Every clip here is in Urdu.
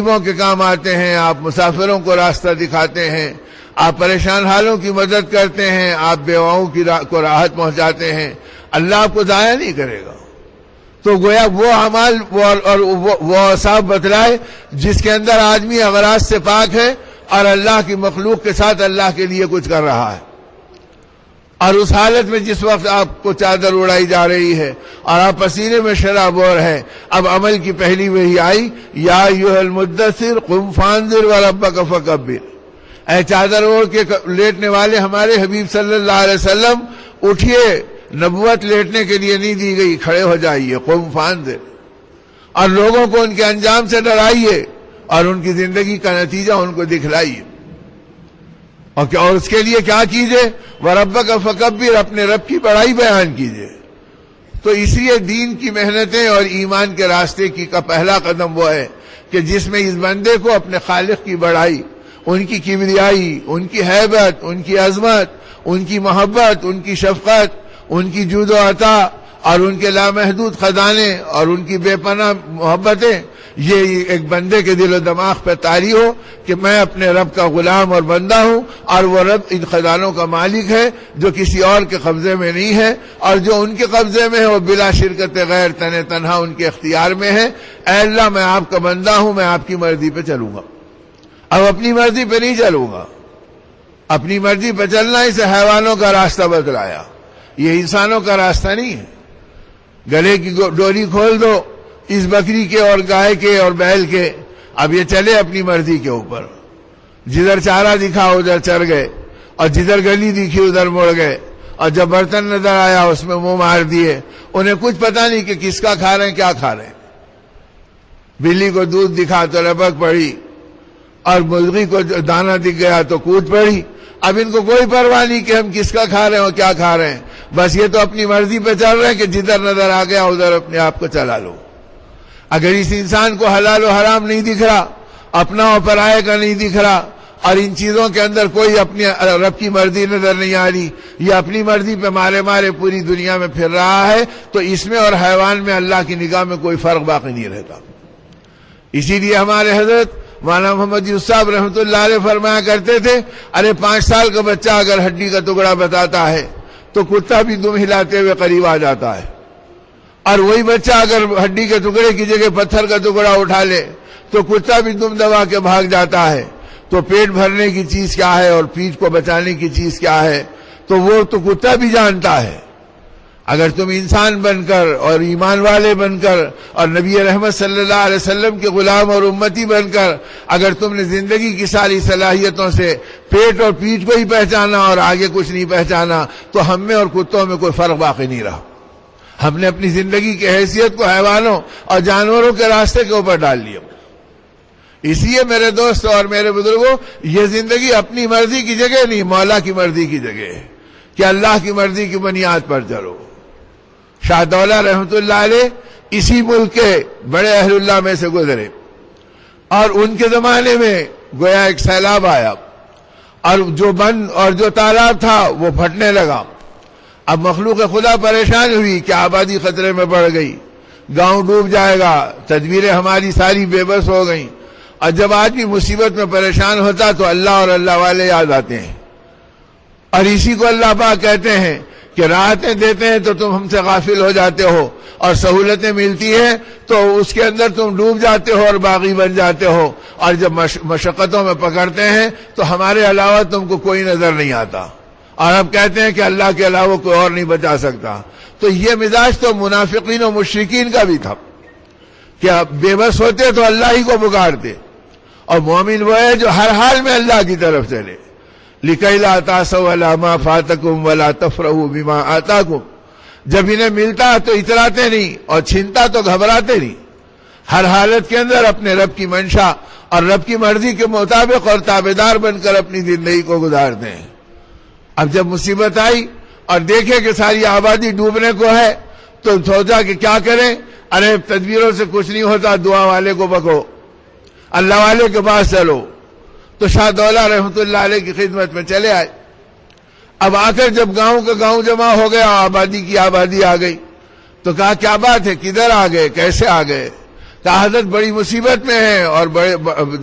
غریبوں کے کام آتے ہیں، آپ مسافروں کو راستہ دکھاتے ہیں، آپ پریشان حالوں کی مدد کرتے ہیں، آپ بیواؤں کو راحت پہنچاتے ہیں، اللہ آپ کو ضائع نہیں کرے گا۔ تو گویا وہ اعمال اور وہ اوصاف بتلائے جس کے اندر آدمی اغراض سے پاک ہے اور اللہ کی مخلوق کے ساتھ اللہ کے لیے کچھ کر رہا ہے۔ اور اس حالت میں جس وقت آپ کو چادر اڑائی جا رہی ہے اور آپ پسینے میں شرابور ہیں، اب عمل کی پہلی وحی آئی، یا ایھا المدثر قم فانذر وربک فکبر، اے چادر اوڑھ کے لیٹنے والے ہمارے حبیب صلی اللہ علیہ وسلم اٹھیے، نبوت لیٹنے کے لیے نہیں دی گئی، کھڑے ہو جائیے، قم فانذر، اور لوگوں کو ان کے انجام سے ڈرائیے اور ان کی زندگی کا نتیجہ ان کو دکھلائیے، اور اس کے لیے کیا کیجئے، وَرَبَّكَ فَكَبِّرْ، اپنے رب کی بڑائی بیان کیجئے۔ تو اس لیے دین کی محنتیں اور ایمان کے راستے کا پہلا قدم وہ ہے کہ جس میں اس بندے کو اپنے خالق کی بڑائی، ان کی کبریائی، ان کی ہیبت، ان کی عظمت، ان کی محبت، ان کی شفقت، ان کی جود و عطا اور ان کے لامحدود خزانے اور ان کی بے پناہ محبتیں، یہ ایک بندے کے دل و دماغ پہ طاری ہو کہ میں اپنے رب کا غلام اور بندہ ہوں، اور وہ رب ان خزانوں کا مالک ہے جو کسی اور کے قبضے میں نہیں ہے، اور جو ان کے قبضے میں ہے وہ بلا شرکت غیر تنہا ان کے اختیار میں ہے۔ اے اللہ، میں آپ کا بندہ ہوں، میں آپ کی مرضی پہ چلوں گا، اب اپنی مرضی پہ نہیں چلوں گا۔ اپنی مرضی پہ چلنا اسے حیوانوں کا راستہ بتلایا، یہ انسانوں کا راستہ نہیں ہے۔ گلے کی ڈوری کھول دو اس بکری کے اور گائے کے اور بیل کے، اب یہ چلے اپنی مرضی کے اوپر، جدھر چارہ دکھا ادھر چر گئے، اور جدھر گلی دکھی ادھر مڑ گئے، اور جب برتن نظر آیا اس میں منہ مار دیے، انہیں کچھ پتا نہیں کہ کس کا کھا رہے ہیں، کیا کھا رہے ہیں۔ بلی کو دودھ دکھا تو لپک پڑی، اور مرغی کو دانہ دکھ گیا تو کود پڑی۔ اب ان کو کوئی پرواہ نہیں کہ ہم کس کا کھا رہے ہیں اور کیا کھا رہے ہیں، بس یہ تو اپنی مرضی پہ چل رہے ہیں کہ جدھر نظر آ گیا ادھر اپنے آپ کو چلا لو۔ اگر اس انسان کو حلال و حرام نہیں دکھ رہا، اپنا اور پرائے کا نہیں دکھ رہا، اور ان چیزوں کے اندر کوئی اپنی رب کی مرضی نظر نہیں آ رہی، یہ اپنی مرضی پہ مارے پوری دنیا میں پھر رہا ہے، تو اس میں اور حیوان میں اللہ کی نگاہ میں کوئی فرق باقی نہیں رہتا۔ اسی لیے ہمارے حضرت مولانا محمد یوسف صاحب رحمۃ اللہ علیہ فرمایا کرتے تھے، ارے 5 سال کا بچہ اگر ہڈی کا ٹکڑا بتاتا ہے تو کتا بھی دم ہلاتے ہوئے قریب آ جاتا ہے، اور وہی بچہ اگر ہڈی کے ٹکڑے کی جگہ پتھر کا ٹکڑا اٹھا لے تو کتا بھی دم دبا کے بھاگ جاتا ہے۔ تو پیٹ بھرنے کی چیز کیا ہے اور پیٹھ کو بچانے کی چیز کیا ہے، تو وہ تو کتا بھی جانتا ہے۔ اگر تم انسان بن کر اور ایمان والے بن کر اور نبی رحمت صلی اللہ علیہ وسلم کے غلام اور امتی بن کر اگر تم نے زندگی کی ساری صلاحیتوں سے پیٹ اور پیٹھ کو ہی پہچانا اور آگے کچھ نہیں پہچانا، تو ہم میں اور کتوں میں کوئی فرق باقی نہیں رہا۔ ہم نے اپنی زندگی کی حیثیت کو حیوانوں اور جانوروں کے راستے کے اوپر ڈال لیا۔ اس لیے میرے دوست اور میرے بزرگوں، یہ زندگی اپنی مرضی کی جگہ نہیں، مولا کی مرضی کی جگہ ہے کہ اللہ کی مرضی کی بنیاد پر چلو۔ شاہ دولہ رحمت اللہ علیہ اسی ملک کے بڑے اہل اللہ میں سے گزرے، اور ان کے زمانے میں گویا ایک سیلاب آیا، اور جو بند اور جو تالاب تھا وہ پھٹنے لگا۔ اب مخلوق خدا پریشان ہوئی کہ آبادی خطرے میں پڑ گئی، گاؤں ڈوب جائے گا، تدبیریں ہماری ساری بے بس ہو گئیں۔ اور جب آدمی مصیبت میں پریشان ہوتا تو اللہ اور اللہ والے یاد آتے ہیں، اور اسی کو اللہ پاک کہتے ہیں کہ راحتیں دیتے ہیں تو تم ہم سے غافل ہو جاتے ہو، اور سہولتیں ملتی ہیں تو اس کے اندر تم ڈوب جاتے ہو اور باغی بن جاتے ہو، اور جب مشقتوں میں پکڑتے ہیں تو ہمارے علاوہ تم کو کوئی نظر نہیں آتا، اور اب کہتے ہیں کہ اللہ کے علاوہ کوئی اور نہیں بچا سکتا۔ تو یہ مزاج تو منافقین و مشرکین کا بھی تھا کہ بے بس ہوتے تو اللہ ہی کو پکارتے، اور مومن وہ ہے جو ہر حال میں اللہ کی طرف چلے۔ لِكَيْ لَا تَأْسَوْا عَلَىٰ مَا فَاتَكُمْ وَلَا تَفْرَحُوا بِمَا آتَاكُمْ، جب انہیں ملتا تو اتراتے نہیں اور چھنتا تو گھبراتے نہیں، ہر حالت کے اندر اپنے رب کی منشا اور رب کی مرضی کے مطابق اور تابعدار بن کر اپنی زندگی کو گزارتے ہیں۔ اب جب مصیبت آئی اور دیکھے کہ ساری آبادی ڈوبنے کو ہے تو سوچا کہ کیا کریں، ارے تدبیروں سے کچھ نہیں ہوتا، دعا والے کو بکو، اللہ والے کے پاس چلو۔ تو شاہ دولہ رحمت اللہ علیہ کی خدمت میں چلے آئے۔ اب آ کر جب گاؤں کا گاؤں جمع ہو گیا، آبادی کی آبادی آ گئی، تو کہا کیا بات ہے، کدھر آ گئے، کیسے آ گئے؟ کہا حضرت بڑی مصیبت میں ہے اور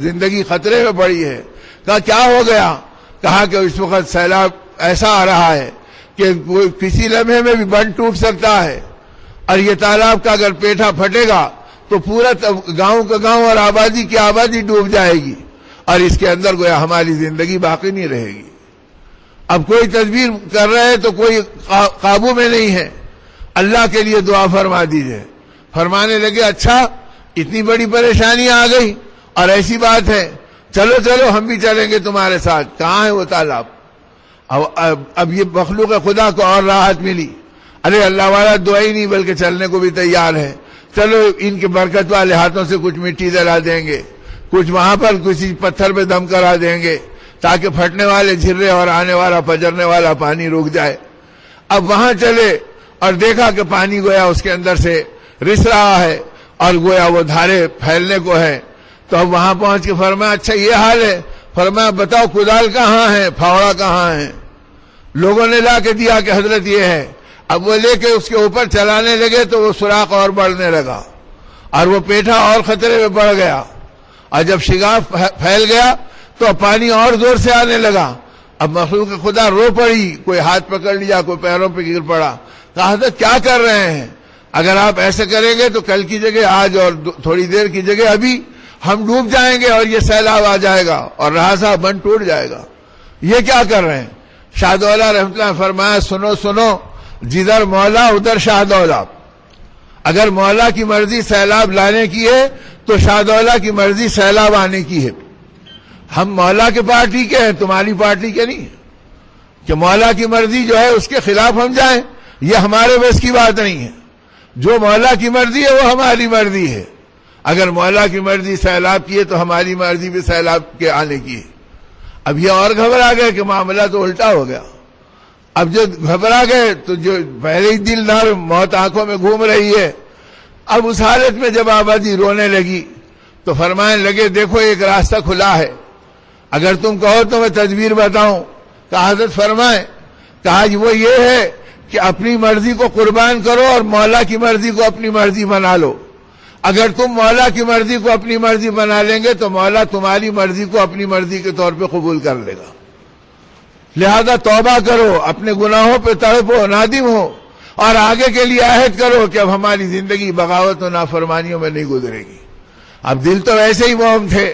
زندگی خطرے میں پڑی ہے. کہا کیا ہو گیا؟ کہا کہ اس وقت سیلاب ایسا آ رہا ہے کہ کسی لمحے میں بھی بند ٹوٹ سکتا ہے، اور یہ تالاب کا اگر پیٹھا پھٹے گا تو پورا گاؤں کا گاؤں اور آبادی کی آبادی ڈوب جائے گی، اور اس کے اندر گویا ہماری زندگی باقی نہیں رہے گی. اب کوئی تدبیر کر رہے ہیں تو کوئی قابو میں نہیں ہے. اللہ کے لیے دعا فرما دیجئے. فرمانے لگے اچھا اتنی بڑی پریشانی آ گئی اور ایسی بات ہے، چلو چلو ہم بھی چلیں گے تمہارے ساتھ. کہاں ہے وہ تالاب؟ اب یہ مخلوق خدا کو اور راحت ملی. ارے اللہ والا دعا ہی نہیں بلکہ چلنے کو بھی تیار ہے. چلو ان کے برکت والے ہاتھوں سے کچھ مٹی دلا دیں گے، کچھ وہاں پر کسی پتھر پہ دم کرا دیں گے تاکہ پھٹنے والے جھرے اور آنے والا پجرنے والا پانی رک جائے. اب وہاں چلے اور دیکھا کہ پانی گویا اس کے اندر سے رس رہا ہے اور گویا وہ دھارے پھیلنے کو ہے. تو اب وہاں پہنچ کے فرمایا اچھا یہ حال ہے. فرمایا بتاؤ کدال کہاں ہے، پھاوڑا کہاں ہے؟ لوگوں نے لا کے دیا کہ حضرت یہ ہے. اب وہ لے کے اس کے اوپر چلانے لگے تو وہ سوراخ اور بڑھنے لگا اور وہ پیٹھا اور خطرے میں بڑھ گیا، اور جب شگاف پھیل گیا تو پانی اور زور سے آنے لگا. اب مخلوق خدا رو پڑی، کوئی ہاتھ پکڑ لیا، کوئی پیروں پہ گر پڑا. کہا حضرت کیا کر رہے ہیں؟ اگر آپ ایسے کریں گے تو کل کی جگہ آج اور تھوڑی دیر کی جگہ ابھی ہم ڈوب جائیں گے اور یہ سیلاب آ جائے گا اور رہا بند ٹوٹ جائے گا. یہ کیا کر رہے ہیں؟ شاہ دولا رحمۃ اللہ فرمایا سنو سنو، جدھر مولا ادھر شاہ دولا. اگر مولا کی مرضی سیلاب لانے کی ہے تو شاہ دولا کی مرضی سیلاب آنے کی ہے. ہم مولا کے پارٹی کے ہیں، تمہاری پارٹی کے نہیں کہ مولا کی مرضی جو ہے اس کے خلاف ہم جائیں. یہ ہمارے بس کی بات نہیں ہے. جو مولا کی مرضی ہے وہ ہماری مرضی ہے. اگر مولا کی مرضی سیلاب کی ہے تو ہماری مرضی بھی سیلاب کے آنے کی ہے. اب یہ اور گھبرا گئے کہ معاملہ تو الٹا ہو گیا. اب جو گھبرا گئے تو جو پہلے ہی دل نر موت آنکھوں میں گھوم رہی ہے، اب اس حالت میں جب آبادی رونے لگی تو فرمانے لگے دیکھو ایک راستہ کھلا ہے، اگر تم کہو تو میں تدبیر بتاؤں. کہا حضرت فرمائیں. کہا وہ یہ ہے کہ اپنی مرضی کو قربان کرو اور مولا کی مرضی کو اپنی مرضی بنا لو. اگر تم مولا کی مرضی کو اپنی مرضی بنا لیں گے تو مولا تمہاری مرضی کو اپنی مرضی کے طور پہ قبول کر لے گا. لہذا توبہ کرو، اپنے گناہوں پہ تڑپو، نادم ہو، اور آگے کے لیے عہد کرو کہ اب ہماری زندگی بغاوت و نافرمانیوں میں نہیں گزرے گی. اب دل تو ایسے ہی موم تھے.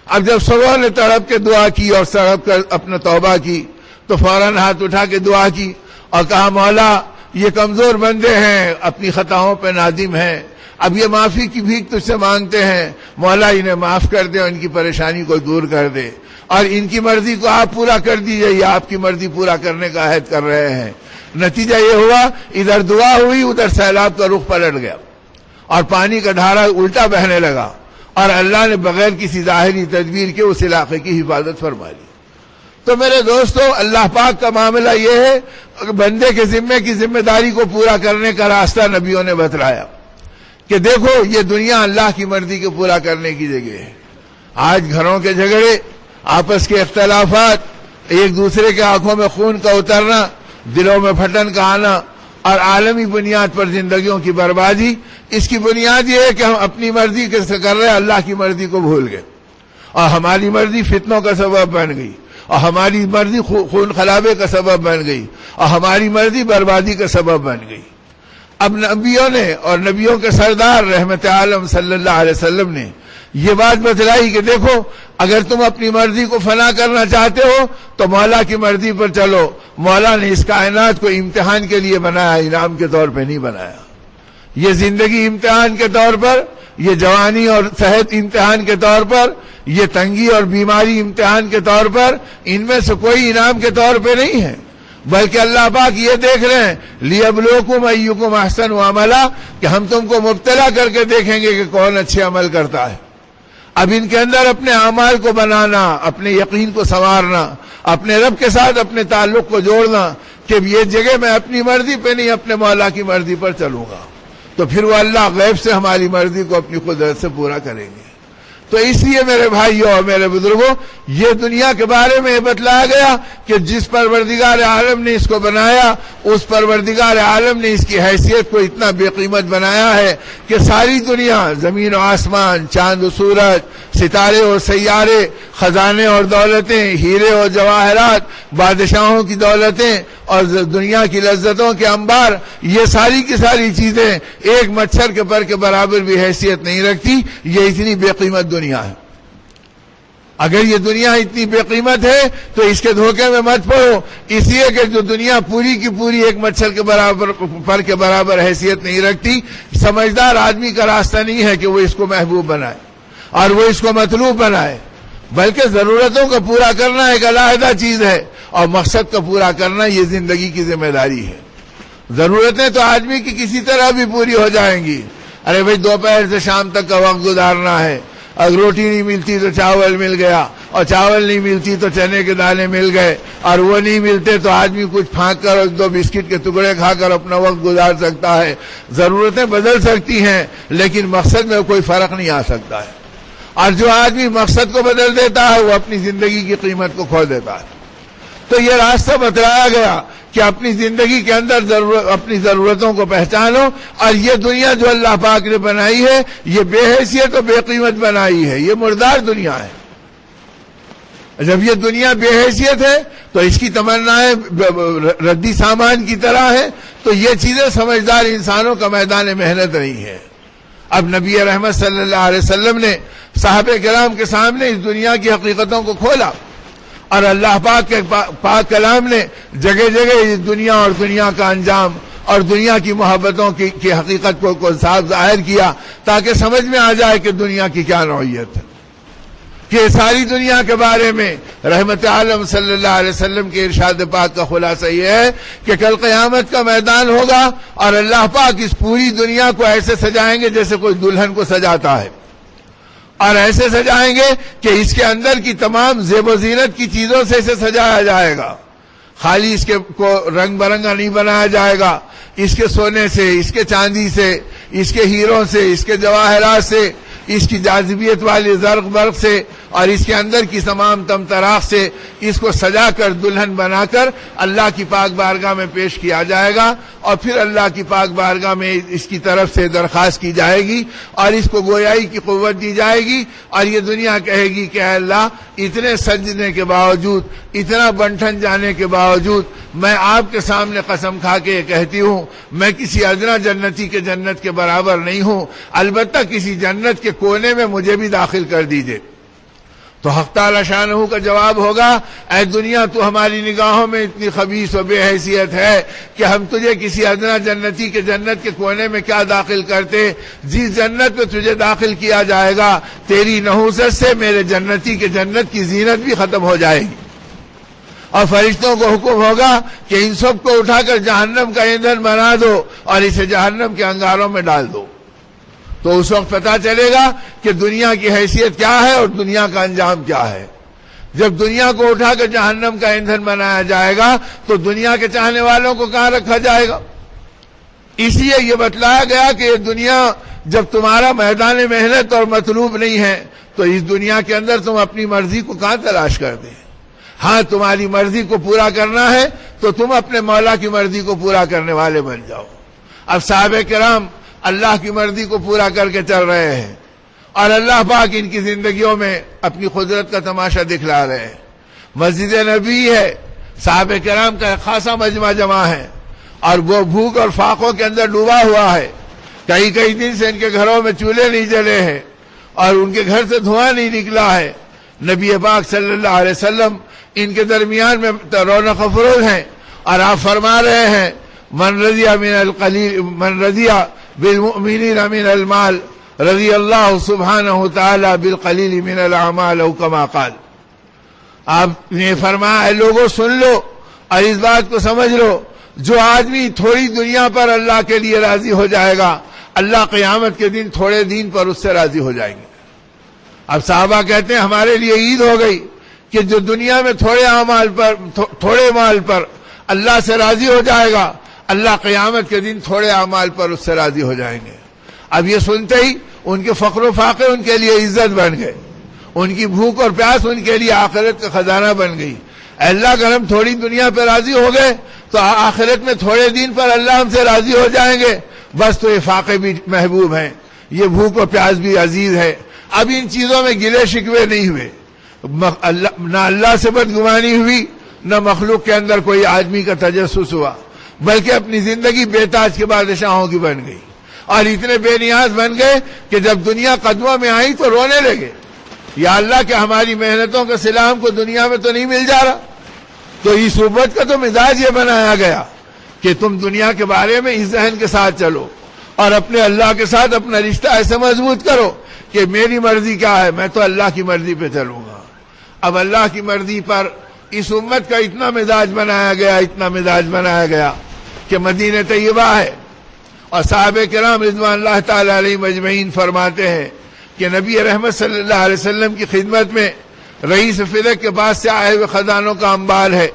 اب جب سبوں نے تڑپ کے دعا کی اور تڑپ کر اپنا توبہ کی تو فوراً ہاتھ اٹھا کے دعا کی اور کہا مولا یہ کمزور بندے ہیں، اپنی خطاؤں پہ نادم ہیں، اب یہ معافی کی بھیک تجھ سے مانگتے ہیں. مولا انہیں معاف کر دے اور ان کی پریشانی کو دور کر دے، اور ان کی مرضی کو آپ پورا کر دیجئے. یہ آپ کی مرضی پورا کرنے کا عہد کر رہے ہیں. نتیجہ یہ ہوا ادھر دعا ہوئی، ادھر سیلاب کا رخ پلٹ گیا اور پانی کا دھارا الٹا بہنے لگا، اور اللہ نے بغیر کسی ظاہری تدبیر کے اس علاقے کی حفاظت فرما لی. تو میرے دوستو اللہ پاک کا معاملہ یہ ہے، بندے کے ذمے کی ذمہ داری کو پورا کرنے کا راستہ نبیوں نے بتلایا کہ دیکھو یہ دنیا اللہ کی مرضی کو پورا کرنے کی جگہ ہے. آج گھروں کے جھگڑے، آپس کے اختلافات، ایک دوسرے کے آنکھوں میں خون کا اترنا، دلوں میں پھٹن کا آنا، اور عالمی بنیاد پر زندگیوں کی بربادی، اس کی بنیاد یہ ہے کہ ہم اپنی مرضی سے کر رہے ہیں، اللہ کی مرضی کو بھول گئے، اور ہماری مرضی فتنوں کا سبب بن گئی، اور ہماری مرضی خون خرابے کا سبب بن گئی، اور ہماری مرضی بربادی کا سبب بن گئی. اب نبیوں نے اور نبیوں کے سردار رحمت عالم صلی اللہ علیہ وسلم نے یہ بات بتلائی کہ دیکھو اگر تم اپنی مرضی کو فنا کرنا چاہتے ہو تو مولا کی مرضی پر چلو. مولا نے اس کائنات کو امتحان کے لیے بنایا، انعام کے طور پہ نہیں بنایا. یہ زندگی امتحان کے طور پر، یہ جوانی اور صحت امتحان کے طور پر، یہ تنگی اور بیماری امتحان کے طور پر، ان میں سے کوئی انعام کے طور پہ نہیں ہے، بلکہ اللہ پاک یہ دیکھ رہے ہیں لیبلوکم ایکم احسن عملا، کہ ہم تم کو مبتلا کر کے دیکھیں گے کہ کون اچھے عمل کرتا ہے. اب ان کے اندر اپنے اعمال کو بنانا، اپنے یقین کو سنوارنا، اپنے رب کے ساتھ اپنے تعلق کو جوڑنا کہ یہ جگہ میں اپنی مرضی پہ نہیں اپنے مولا کی مرضی پر چلوں گا، تو پھر وہ اللہ غیب سے ہماری مرضی کو اپنی قدرت سے پورا کریں گے. تو اس لیے میرے بھائیوں اور میرے بزرگوں، یہ دنیا کے بارے میں بتلایا گیا کہ جس پروردگار عالم نے اس کو بنایا، اس پروردگار عالم نے اس کی حیثیت کو اتنا بے قیمت بنایا ہے کہ ساری دنیا، زمین و آسمان، چاند و سورج، ستارے اور سیارے، خزانے اور دولتیں، ہیرے اور جواہرات، بادشاہوں کی دولتیں اور دنیا کی لذتوں کے انبار، یہ ساری کی ساری چیزیں ایک مچھر کے پر کے برابر بھی حیثیت نہیں رکھتی۔ یہ اتنی بے قیمت دنیا ہے۔ اگر یہ دنیا اتنی بے قیمت ہے تو اس کے دھوکے میں مت پڑو، اس لیے کہ جو دنیا پوری کی پوری ایک مچھر کے برابر پر کے برابر حیثیت نہیں رکھتی، سمجھدار آدمی کا راستہ نہیں ہے کہ وہ اس کو محبوب بنائے اور وہ اس کو مطلوب بنائے، بلکہ ضرورتوں کو پورا کرنا ایک علیحدہ چیز ہے اور مقصد کو پورا کرنا یہ زندگی کی ذمہ داری ہے۔ ضرورتیں تو آدمی کی کسی طرح بھی پوری ہو جائیں گی، ارے بھائی دوپہر سے شام تک کا وقت گزارنا ہے، اگر روٹی نہیں ملتی تو چاول مل گیا، اور چاول نہیں ملتی تو چنے کے دانے مل گئے، اور وہ نہیں ملتے تو آدمی کچھ پھانک کر اور 2 بسکٹ کے ٹکڑے کھا کر اپنا وقت گزار سکتا ہے۔ ضرورتیں بدل سکتی ہیں لیکن مقصد میں کوئی فرق نہیں آ سکتا ہے، اور جو آدمی مقصد کو بدل دیتا ہے وہ اپنی زندگی کی قیمت کو کھو دیتا ہے۔ تو یہ راستہ بتلایا گیا کہ اپنی زندگی کے اندر اپنی ضرورتوں کو پہچانو، اور یہ دنیا جو اللہ پاک نے بنائی ہے یہ بے حیثیت و بے قیمت بنائی ہے، یہ مردار دنیا ہے۔ جب یہ دنیا بے حیثیت ہے تو اس کی تمنائیں ردی سامان کی طرح ہے، تو یہ چیزیں سمجھدار انسانوں کا میدان محنت نہیں ہے۔ اب نبی رحمت صلی اللہ علیہ وسلم نے صحابہ کرام کے سامنے اس دنیا کی حقیقتوں کو کھولا، اور اللہ پاک کے پاک کلام نے جگہ جگہ اس دنیا اور دنیا کا انجام اور دنیا کی محبتوں کی حقیقت کو صاف ظاہر کیا، تاکہ سمجھ میں آ جائے کہ دنیا کی کیا نوعیت ہے۔ کہ ساری دنیا کے بارے میں رحمت عالم صلی اللہ علیہ وسلم کے ارشاد پاک کا خلاصہ یہ ہے کہ کل قیامت کا میدان ہوگا اور اللہ پاک اس پوری دنیا کو ایسے سجائیں گے جیسے کوئی دلہن کو سجاتا ہے، اور ایسے سجائیں گے کہ اس کے اندر کی تمام زیب و زینت کی چیزوں سے اسے سجایا جائے گا، خالی اس کے کو رنگ برنگا نہیں بنایا جائے گا، اس کے سونے سے، اس کے چاندی سے، اس کے ہیروں سے، اس کے جواہرات سے، اس کی جاذبیت والی زرق برق سے اور اس کے اندر کی تمام تمطراق سے اس کو سجا کر دلہن بنا کر اللہ کی پاک بارگاہ میں پیش کیا جائے گا، اور پھر اللہ کی پاک بارگاہ میں اس کی طرف سے درخواست کی جائے گی اور اس کو گویائی کی قوت دی جائے گی، اور یہ دنیا کہے گی کہ اے اللہ، اتنے سجنے کے باوجود، اتنا بنٹھن جانے کے باوجود میں آپ کے سامنے قسم کھا کے یہ کہتی ہوں میں کسی ادنا جنتی کے جنت کے برابر نہیں ہوں، البتہ کسی جنت کے کونے میں مجھے بھی داخل کر دیجئے۔ تو حق تعالی شانہ کا جواب ہوگا، اے دنیا تو ہماری نگاہوں میں اتنی خبیث و بے حیثیت ہے کہ ہم تجھے کسی ادنا جنتی کے جنت کے کونے میں کیا داخل کرتے، جس جنت میں تجھے داخل کیا جائے گا تیری نحوست سے میرے جنتی کے جنت کی زینت بھی ختم ہو جائے گی، اور فرشتوں کو حکم ہوگا کہ ان سب کو اٹھا کر جہنم کا ایندھن بنا دو اور اسے جہنم کے انگاروں میں ڈال دو۔ تو اس وقت پتہ چلے گا کہ دنیا کی حیثیت کیا ہے اور دنیا کا انجام کیا ہے۔ جب دنیا کو اٹھا کر جہنم کا ایندھن بنایا جائے گا تو دنیا کے چاہنے والوں کو کہاں رکھا جائے گا؟ اس لیے یہ بتلایا گیا کہ یہ دنیا جب تمہارا میدان محنت اور مطلوب نہیں ہے تو اس دنیا کے اندر تم اپنی مرضی کو کہاں تلاش کرتے ہیں؟ ہاں تمہاری مرضی کو پورا کرنا ہے تو تم اپنے مولا کی مرضی کو پورا کرنے والے بن جاؤ۔ اب صحابہ کرام اللہ کی مرضی کو پورا کر کے چل رہے ہیں، اور اللہ پاک ان کی زندگیوں میں اپنی قدرت کا تماشا دکھلا رہے ہیں۔ مسجد نبی ہے، صحابہ کرام کا ایک خاصا مجمع جمع ہے، اور وہ بھوک اور فاقوں کے اندر ڈوبا ہوا ہے، کئی دن سے ان کے گھروں میں چولہے نہیں جلے ہیں اور ان کے گھر سے دھواں نہیں نکلا ہے۔ نبی پاک صلی اللہ علیہ وسلم ان کے درمیان میں رونق افروز ہیں، اور آپ فرما رہے ہیں من رضی بالمؤمنین من المال رضی اللہ سبحانہ تعالی بالقلیل من الاعمال او کما قال۔ آپ نے فرمایا اے لوگوں سن لو اور اس بات کو سمجھ لو، جو آدمی تھوڑی دنیا پر اللہ کے لیے راضی ہو جائے گا اللہ قیامت کے دن تھوڑے دین پر اس سے راضی ہو جائیں گے۔ اب صحابہ کہتے ہیں ہمارے لیے عید ہو گئی کہ جو دنیا میں تھوڑے مال پر اللہ سے راضی ہو جائے گا اللہ قیامت کے دن تھوڑے اعمال پر اس سے راضی ہو جائیں گے۔ اب یہ سنتے ہی ان کے فقر و فاقے ان کے لیے عزت بن گئے، ان کی بھوک اور پیاس ان کے لیے آخرت کا خزانہ بن گئی۔ اللہ اگر ہم تھوڑی دنیا پہ راضی ہو گئے تو آخرت میں تھوڑے دن پر اللہ ہم سے راضی ہو جائیں گے، بس تو یہ فاقے بھی محبوب ہیں، یہ بھوک و پیاس بھی عزیز ہے۔ اب ان چیزوں میں گلے شکوے نہیں ہوئے، نہ اللہ سے بدگمانی ہوئی، نہ مخلوق کے اندر کوئی آدمی کا تجسس ہوا، بلکہ اپنی زندگی بے تاج کے بادشاہوں کی بن گئی، اور اتنے بے نیاز بن گئے کہ جب دنیا قدموں میں آئی تو رونے لگے، یا اللہ کہ ہماری محنتوں کا صلہ ہم کو دنیا میں تو نہیں مل جا رہا۔ تو اس امت کا تو مزاج یہ بنایا گیا کہ تم دنیا کے بارے میں اس ذہن کے ساتھ چلو اور اپنے اللہ کے ساتھ اپنا رشتہ ایسے مضبوط کرو کہ میری مرضی کیا ہے، میں تو اللہ کی مرضی پہ چلوں گا۔ اب اللہ کی مرضی پر اس امت کا اتنا مزاج بنایا گیا کہ مدینہ طیبہ ہے، اور صحابہ کرام رضوان اللہ تعالی علیہ مجمعین فرماتے ہیں کہ نبی رحمت صلی اللہ علیہ وسلم کی خدمت میں رئیس فلک کے پاس سے آئے ہوئے خزانوں کا انبار ہے،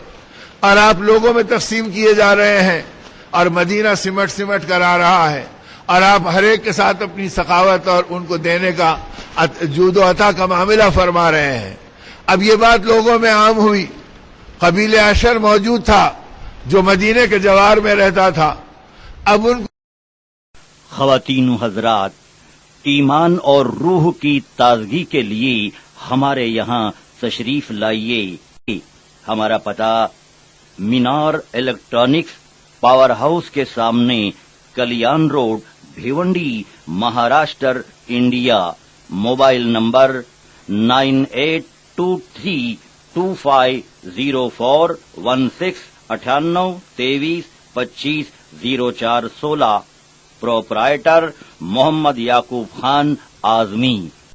اور آپ لوگوں میں تقسیم کیے جا رہے ہیں، اور مدینہ سمٹ کر آ رہا ہے، اور آپ ہر ایک کے ساتھ اپنی سخاوت اور ان کو دینے کا جود و عطا کا معاملہ فرما رہے ہیں۔ اب یہ بات لوگوں میں عام ہوئی، قبیلہ عشر موجود تھا جو مدینے کے جوار میں رہتا تھا، اب ان خواتین و حضرات، ایمان اور روح کی تازگی کے لیے ہمارے یہاں تشریف لائیے۔ ہمارا پتہ مینار الیکٹرانکس پاور ہاؤس کے سامنے، Kalyan road, Bhiwandi, Maharashtra, India. Mobile number 9823250416 9823250416۔ Proprietor Mohammad Yakub Khan Azmi.